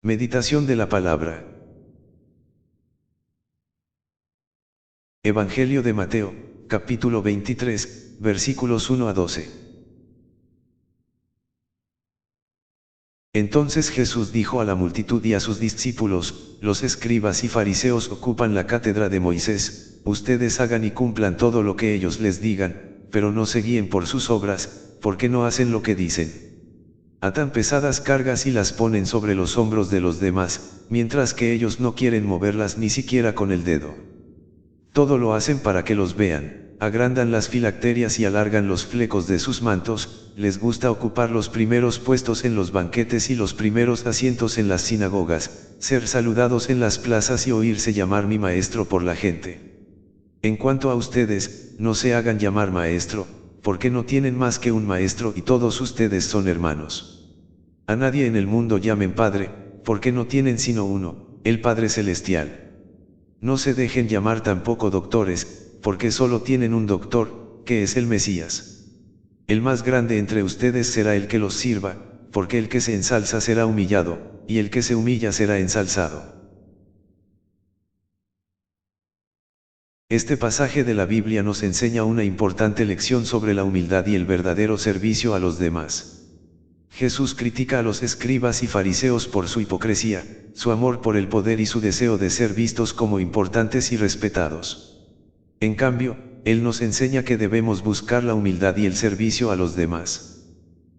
Meditación de la palabra. Evangelio de Mateo, capítulo 23, versículos 1 a 12. Entonces Jesús dijo a la multitud y a sus discípulos: los escribas y fariseos ocupan la cátedra de Moisés, ustedes hagan y cumplan todo lo que ellos les digan, pero no se guíen por sus obras, porque no hacen lo que dicen. Atan pesadas cargas y las ponen sobre los hombros de los demás, mientras que ellos no quieren moverlas ni siquiera con el dedo. Todo lo hacen para que los vean, agrandan las filacterias y alargan los flecos de sus mantos, les gusta ocupar los primeros puestos en los banquetes y los primeros asientos en las sinagogas, ser saludados en las plazas y oírse llamar mi maestro por la gente. En cuanto a ustedes, no se hagan llamar maestro, porque no tienen más que un maestro y todos ustedes son hermanos. A nadie en el mundo llamen Padre, porque no tienen sino uno, el Padre Celestial. No se dejen llamar tampoco doctores, porque solo tienen un doctor, que es el Mesías. El más grande entre ustedes será el que los sirva, porque el que se ensalza será humillado, y el que se humilla será ensalzado. Este pasaje de la Biblia nos enseña una importante lección sobre la humildad y el verdadero servicio a los demás. Jesús critica a los escribas y fariseos por su hipocresía, su amor por el poder y su deseo de ser vistos como importantes y respetados. En cambio, Él nos enseña que debemos buscar la humildad y el servicio a los demás.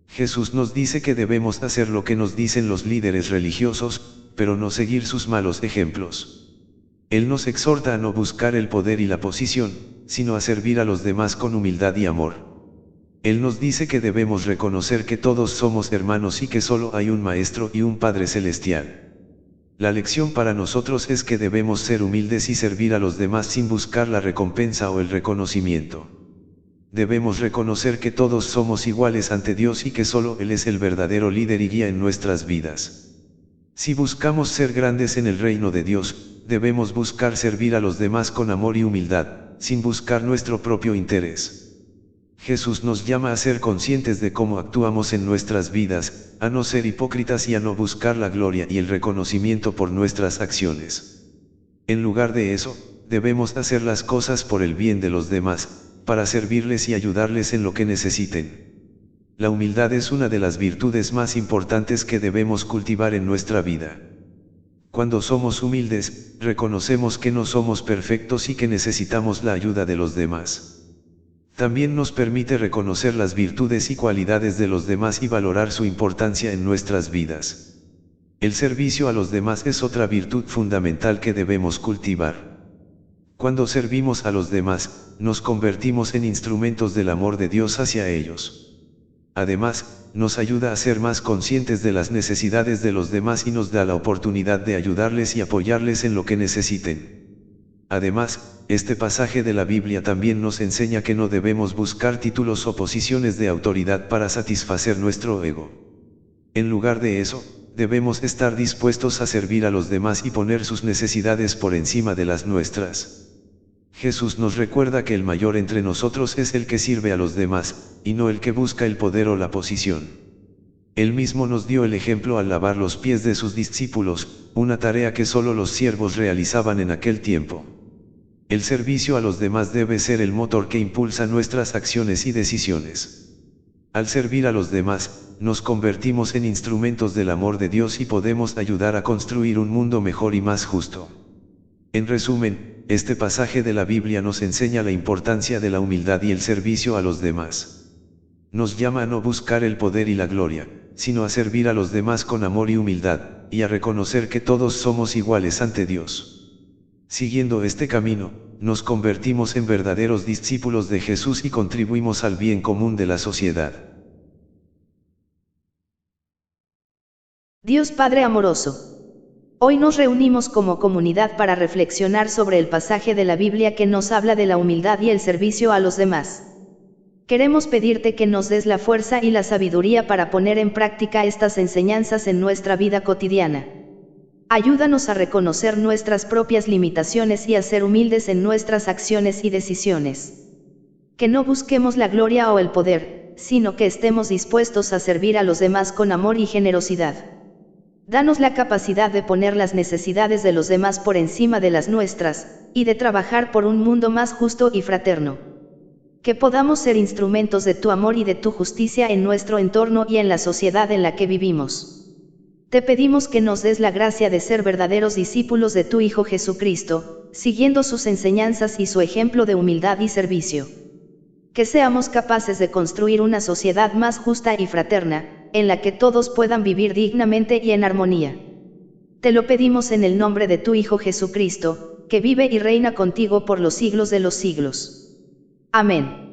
Jesús nos dice que debemos hacer lo que nos dicen los líderes religiosos, pero no seguir sus malos ejemplos. Él nos exhorta a no buscar el poder y la posición, sino a servir a los demás con humildad y amor. Él nos dice que debemos reconocer que todos somos hermanos y que solo hay un Maestro y un Padre Celestial. La lección para nosotros es que debemos ser humildes y servir a los demás sin buscar la recompensa o el reconocimiento. Debemos reconocer que todos somos iguales ante Dios y que solo Él es el verdadero líder y guía en nuestras vidas. Si buscamos ser grandes en el reino de Dios, debemos buscar servir a los demás con amor y humildad, sin buscar nuestro propio interés. Jesús nos llama a ser conscientes de cómo actuamos en nuestras vidas, a no ser hipócritas y a no buscar la gloria y el reconocimiento por nuestras acciones. En lugar de eso, debemos hacer las cosas por el bien de los demás, para servirles y ayudarles en lo que necesiten. La humildad es una de las virtudes más importantes que debemos cultivar en nuestra vida. Cuando somos humildes, reconocemos que no somos perfectos y que necesitamos la ayuda de los demás. También nos permite reconocer las virtudes y cualidades de los demás y valorar su importancia en nuestras vidas. El servicio a los demás es otra virtud fundamental que debemos cultivar. Cuando servimos a los demás, nos convertimos en instrumentos del amor de Dios hacia ellos. Además, nos ayuda a ser más conscientes de las necesidades de los demás y nos da la oportunidad de ayudarles y apoyarles en lo que necesiten. Además, este pasaje de la Biblia también nos enseña que no debemos buscar títulos o posiciones de autoridad para satisfacer nuestro ego. En lugar de eso, debemos estar dispuestos a servir a los demás y poner sus necesidades por encima de las nuestras. Jesús nos recuerda que el mayor entre nosotros es el que sirve a los demás, y no el que busca el poder o la posición. Él mismo nos dio el ejemplo al lavar los pies de sus discípulos, una tarea que solo los siervos realizaban en aquel tiempo. El servicio a los demás debe ser el motor que impulsa nuestras acciones y decisiones. Al servir a los demás, nos convertimos en instrumentos del amor de Dios y podemos ayudar a construir un mundo mejor y más justo. En resumen, este pasaje de la Biblia nos enseña la importancia de la humildad y el servicio a los demás. Nos llama a no buscar el poder y la gloria, sino a servir a los demás con amor y humildad, y a reconocer que todos somos iguales ante Dios. Siguiendo este camino, nos convertimos en verdaderos discípulos de Jesús y contribuimos al bien común de la sociedad. Dios Padre amoroso. Hoy nos reunimos como comunidad para reflexionar sobre el pasaje de la Biblia que nos habla de la humildad y el servicio a los demás. Queremos pedirte que nos des la fuerza y la sabiduría para poner en práctica estas enseñanzas en nuestra vida cotidiana. Ayúdanos a reconocer nuestras propias limitaciones y a ser humildes en nuestras acciones y decisiones. Que no busquemos la gloria o el poder, sino que estemos dispuestos a servir a los demás con amor y generosidad. Danos la capacidad de poner las necesidades de los demás por encima de las nuestras, y de trabajar por un mundo más justo y fraterno. Que podamos ser instrumentos de tu amor y de tu justicia en nuestro entorno y en la sociedad en la que vivimos. Te pedimos que nos des la gracia de ser verdaderos discípulos de tu Hijo Jesucristo, siguiendo sus enseñanzas y su ejemplo de humildad y servicio. Que seamos capaces de construir una sociedad más justa y fraterna, en la que todos puedan vivir dignamente y en armonía. Te lo pedimos en el nombre de tu Hijo Jesucristo, que vive y reina contigo por los siglos de los siglos. Amén.